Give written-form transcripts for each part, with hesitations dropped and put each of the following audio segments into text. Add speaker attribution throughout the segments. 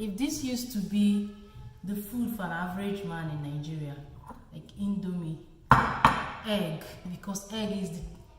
Speaker 1: If this used to be the food for an average man in Nigeria, like Indomie, egg, because egg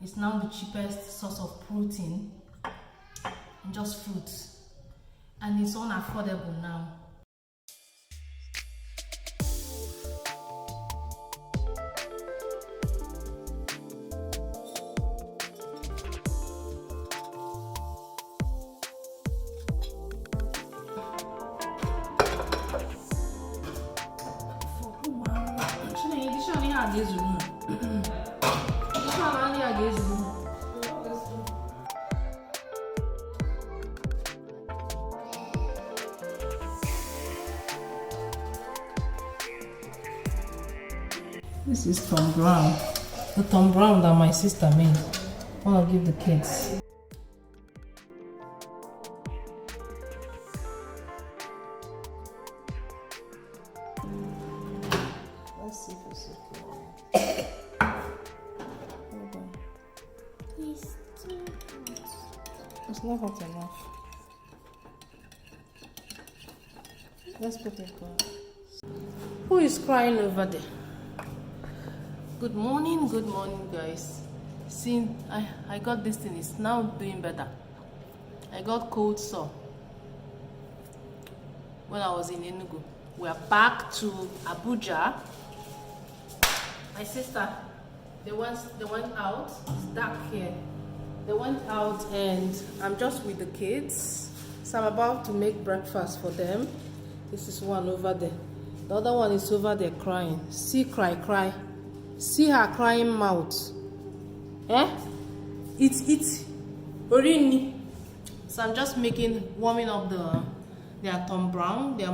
Speaker 1: is now the cheapest source of protein, and just fruits, and it's unaffordable now. This is Tom Brown, the Tom Brown that my sister made. I want to give the kids. Let's see if it's okay. Hold on. It's too hot. It's not hot enough. Let's put it on. Who is crying over there? Good morning guys. Since I got this thing, it's now doing better. I got cold sore when I was in Enugu. We are back to Abuja. My sister, they went out. It's dark here. They went out and I'm just with the kids. So I'm about to make breakfast for them. This is one over there. The other one is over there crying. See, cry. See her crying mouth. It's Orini. So I'm just warming up their Tom Brown. Their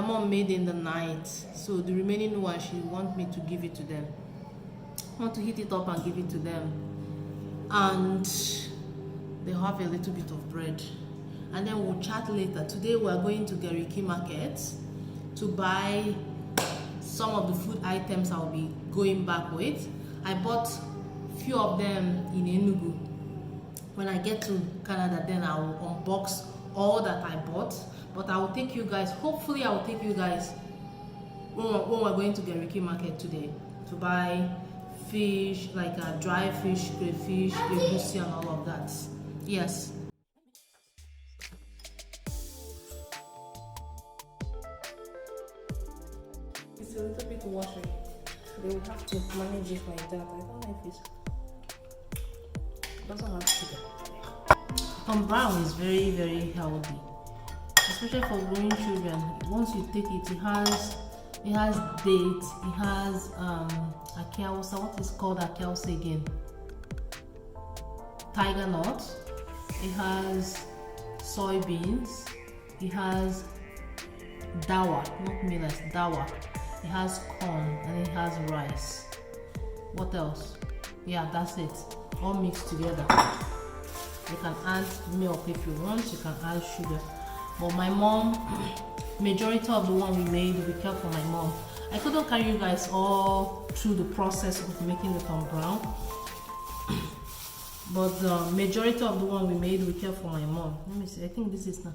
Speaker 1: mom made in the night. So the remaining one, she wants me to give it to them. I want to heat it up and give it to them. And they have a little bit of bread. And then we'll chat later. Today we are going to Gariki Market to buy some of the food items I'll be going back with. I bought a few of them in Enugu. When I get to Canada, then I will unbox all that I bought. But I will take you guys, hopefully I will take you guys when we're going to Gariki Market today to buy fish, like dry fish, crayfish, egusi and all of that. Yes. It's a little bit watery. They will have to manage it like that. I don't know if it doesn't have sugar. Tom Brown is very, very healthy, especially for growing children. Once you take it, it has dates, it has akelsa. What is called akelsa again? Tiger nut. It has soybeans. It has dawa, not millet, dawa. It has corn and it has rice. What else? Yeah, that's it. All mixed together. You can add milk if you want. You can add sugar. But my mom, majority of the one we made, we kept for my mom. I couldn't carry you guys all through the process of making the Tom Brown. But the majority of the one we made, we kept for my mom. Let me see. I think this is now.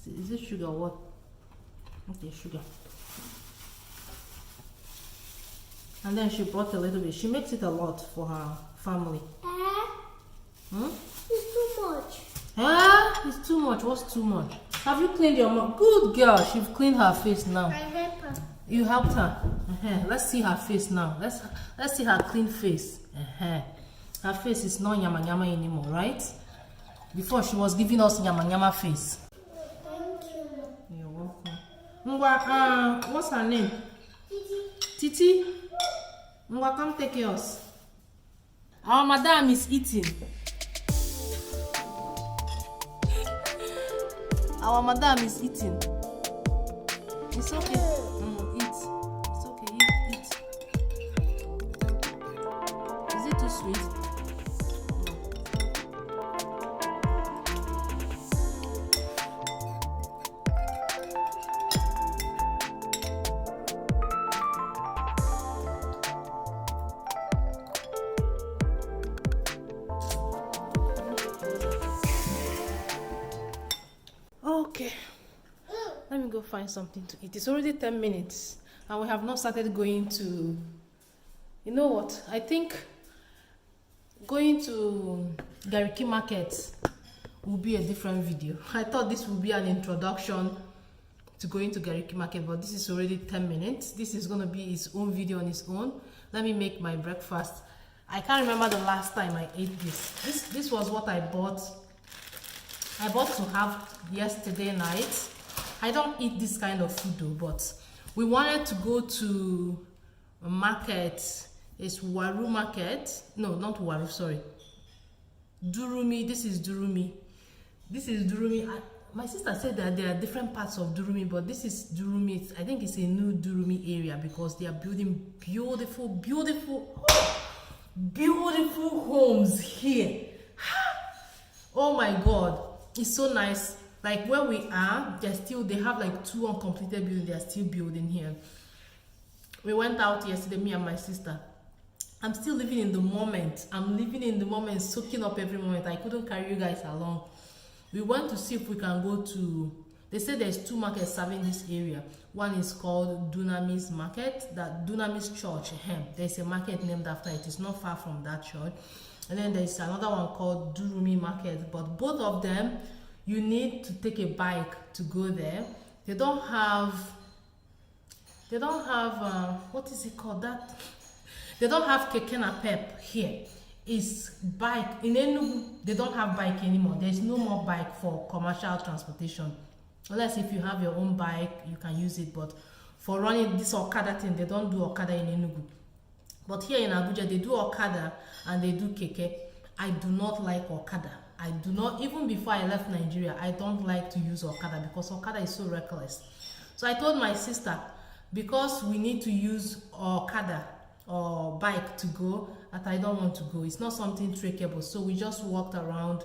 Speaker 1: Is it sugar or what? Okay, sugar. And then she brought a little bit. She makes it a lot for her family.
Speaker 2: It's too much.
Speaker 1: It's too much. What's too much? Have you cleaned your mouth? Good girl. She's cleaned her face now.
Speaker 2: I helped her.
Speaker 1: You helped her. Let's see her face now. Let's see her clean face. Her face is not nyama nyama anymore, right? Before she was giving us nyama nyama face.
Speaker 2: Thank you.
Speaker 1: You're welcome. What's her name? Titi. Ngwa, come take yours. Our madam is eating. Our madam is eating. It's okay. Eat. It's okay. Eat. Is it too sweet? Okay. Let me go find something to eat. It's already 10 minutes and we have not started going to, you know what? I think going to Gariki Market will be a different video. I thought this would be an introduction to going to Gariki Market, but this is already 10 minutes. This is going to be its own video on its own. Let me make my breakfast. I can't remember the last time I ate this. This was what I bought. I bought to have yesterday night. I don't eat this kind of food though, but we wanted to go to a market. It's Waru Market. No, not Waru, sorry. Durumi. This is Durumi. This is Durumi. My sister said that there are different parts of Durumi, but this is Durumi. I think it's a new Durumi area because they are building beautiful, beautiful, beautiful homes here. Oh my God, it's so nice. Like where we are, they have like 2 uncompleted buildings. They are still building here. We went out yesterday, me and my sister. I'm still living in the moment. I'm living in the moment, soaking up every moment. I couldn't carry you guys along. We went to see if we can go to, they said there's 2 markets serving this area. One is called Dunamis Market, that Dunamis Church. There's a market named after it. It's not far from that church. And then there's another one called Durumi Market. But both of them, you need to take a bike to go there. They don't have what is it called, that? They don't have keke napep here. It's bike. In Enugu, they don't have bike anymore. There's no more bike for commercial transportation. Unless if you have your own bike, you can use it. But for running this Okada thing, they don't do Okada in Enugu. But here in Abuja, they do Okada and they do keke. I do not like Okada. I do not, even before I left Nigeria, I don't like to use Okada because Okada is so reckless. So I told my sister, because we need to use Okada or bike to go, that I don't want to go. It's not something trackable. So we just walked around,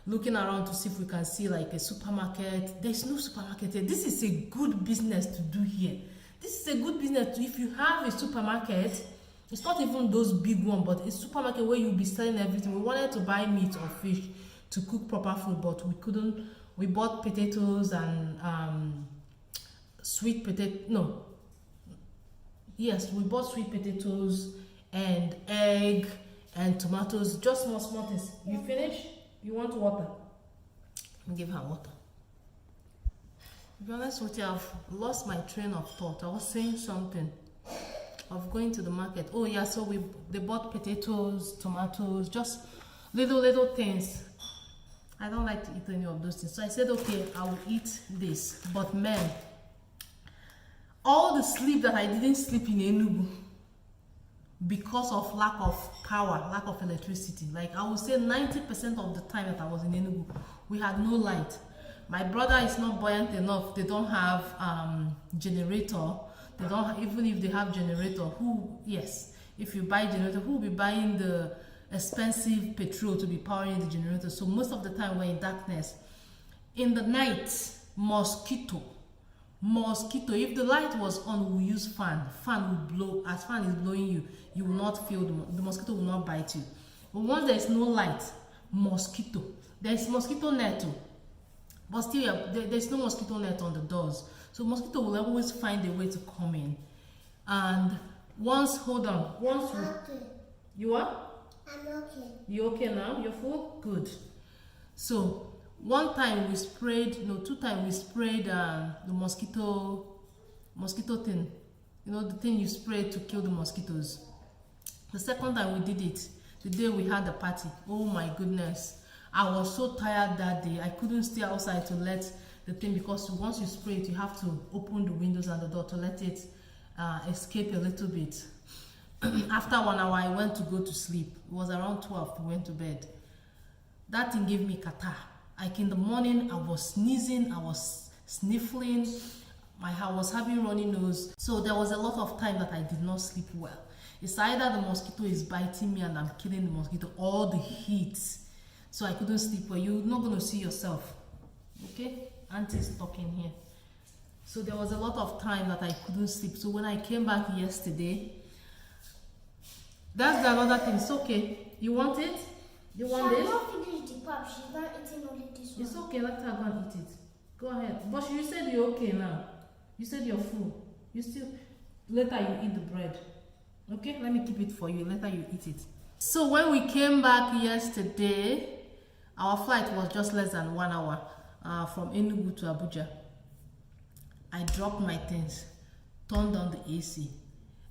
Speaker 1: looking around to see if we can see like a supermarket. There's no supermarket here. This is a good business to do here. This is a good business to, if you have a supermarket. It's not even those big ones, but a supermarket where you'll be selling everything. We wanted to buy meat or fish to cook proper food, but we couldn't. We bought potatoes and sweet potato. No. Yes, we bought sweet potatoes and egg and tomatoes. Just small things. You finish? You want water? I'll give her water. To be honest with you, I've lost my train of thought. I was saying something of going to the market. Oh yeah, so they bought potatoes, tomatoes, just little things. I don't like to eat any of those things. So I said, okay, I will eat this. But man, all the sleep that I didn't sleep in Enugu because of lack of power, lack of electricity. Like I would say 90% of the time that I was in Enugu, we had no light. My brother is not buoyant enough. They don't have generator. They don't, even if they have generator, if you buy generator, who will be buying the expensive petrol to be powering the generator? So most of the time we're in darkness. In the night, mosquito. If the light was on, we use fan would blow. As fan is blowing you, you will not feel the mosquito will not bite you. But once there is no light, mosquito. There is mosquito net too, but still there's no mosquito net on the doors, so mosquito will always find a way to come in. And once you are?
Speaker 2: I'm okay.
Speaker 1: You okay now? You're full? Good. So one time we sprayed, no, 2 times we sprayed the mosquito thing. You know, the thing you spray to kill the mosquitoes. The second time we did it, the day we had the party. Oh my goodness. I was so tired that day. I couldn't stay outside to let the thing, because once you spray it, you have to open the windows and the door to let it escape a little bit. After 1 hour, I went to go to sleep. It was around 12, we went to bed. That thing gave me catarrh. Like in the morning, I was sneezing, I was sniffling, I was having runny nose. So there was a lot of time that I did not sleep well. It's either the mosquito is biting me and I'm killing the mosquito, or the heat. So I couldn't sleep well. You're not going to see yourself. Okay? Auntie's talking here. So there was a lot of time that I couldn't sleep. So when I came back yesterday, that's the another thing. It's okay. You want it? You want this?
Speaker 2: I'm not finished the pap. She's not eating only this one.
Speaker 1: It's okay. Let her go and eat it. Go ahead. But you said you're okay now. You said you're full. You still, later you eat the bread. Okay, let me keep it for you. Later you eat it. So when we came back yesterday, our flight was just less than 1 hour from Enugu to Abuja. I dropped my things, turned on the AC.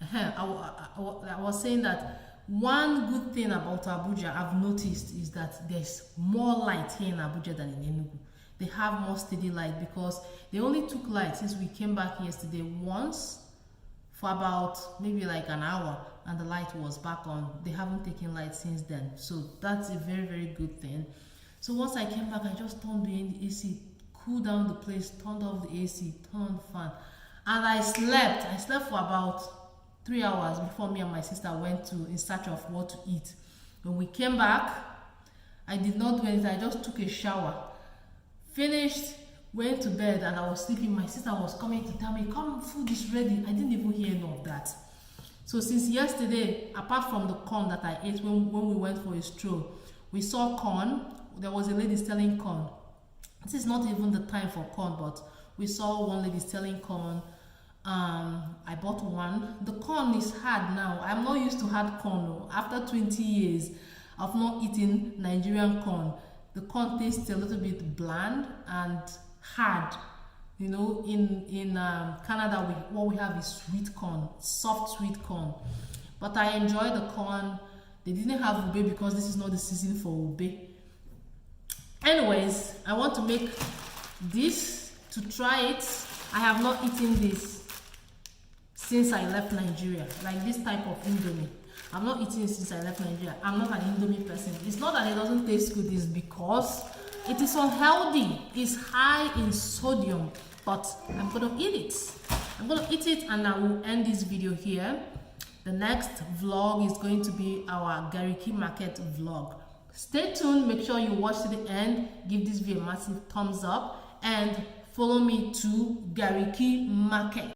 Speaker 1: I was saying that one good thing about Abuja I've noticed is that there's more light here in Abuja than in Enugu. They have more steady light because they only took light since we came back yesterday once for about maybe like an hour, and the light was back on. They haven't taken light since then, so that's a very, very good thing. So once I came back, I just turned the AC, cooled down the place, turned off the AC, turned on the fan, and I slept for about 3 hours before me and my sister went in search of what to eat. When we came back, I did not do anything. I just took a shower, finished, went to bed, and I was sleeping. My sister was coming to tell me, come, food is ready. I didn't even hear none of that. So since yesterday, apart from the corn that I ate when we went for a stroll, we saw corn. There was a lady selling corn. This is not even the time for corn, but we saw one lady selling corn. I bought one. The corn is hard now. I'm not used to hard corn. No. After 20 years of not eating Nigerian corn, the corn tastes a little bit bland and hard. You know, in Canada, what we have is sweet corn, soft sweet corn. But I enjoy the corn. They didn't have ube because this is not the season for ube. Anyways, I want to make this to try it. I have not eaten this since I left Nigeria, like this type of indomie. I've not eaten it since I left Nigeria. I'm not an indomie person. It's not that it doesn't taste good, it's because it is unhealthy. It's high in sodium, but I'm gonna eat it. I'm gonna eat it, and I will end this video here. The next vlog is going to be our Gariki Market vlog. Stay tuned, make sure you watch to the end, give this video a massive thumbs up, and follow me to Gariki Market.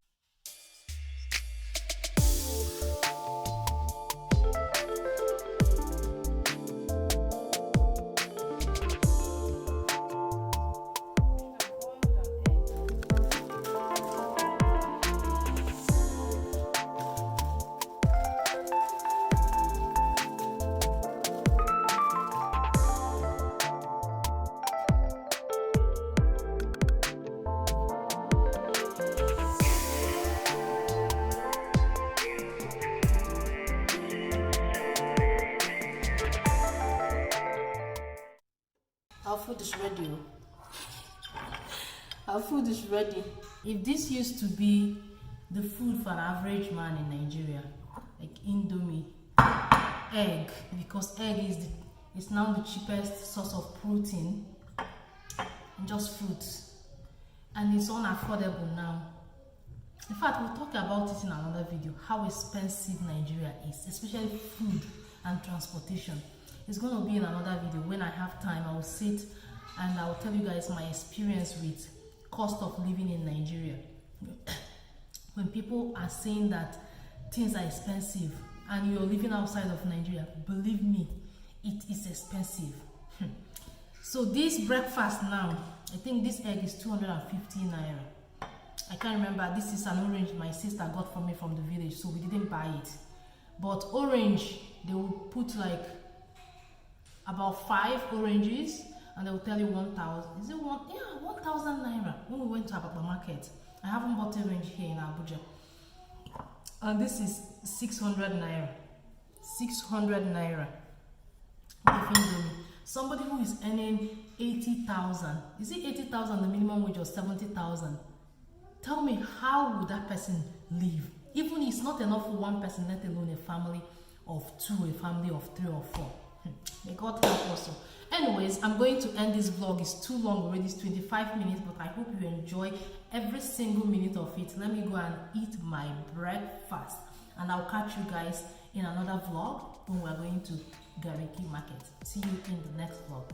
Speaker 1: Our food is ready. Our food is ready. If this used to be the food for an average man in Nigeria, like indomie, egg, because egg is now the cheapest source of protein, and just fruits, and it's unaffordable now. In fact, we'll talk about it in another video, how expensive Nigeria is, especially food and transportation. It's going to be in another video. When I have time, I will sit and I will tell you guys my experience with cost of living in Nigeria. When people are saying that things are expensive and you're living outside of Nigeria, believe me, it is expensive. So this breakfast now, I think this egg is 250 naira. I can't remember. This is an orange my sister got for me from the village, so we didn't buy it. But orange, they will put like about 5 oranges, and they will tell you 1,000. Is it one? Yeah, 1,000 naira. When we went to Ababa market, I haven't bought orange here in Abuja. And this is 600 naira. 600 naira. Somebody who is earning 80,000. Is it 80,000 the minimum wage or 70,000? Tell me, how would that person live? Even it's not enough for one person, let alone a family of 2, a family of 3 or 4. May God help also. Anyways, I'm going to end this vlog. It's too long already. It's 25 minutes, but I hope you enjoy every single minute of it. Let me go and eat my breakfast, and I'll catch you guys in another vlog when we're going to Gariki Market. See you in the next vlog.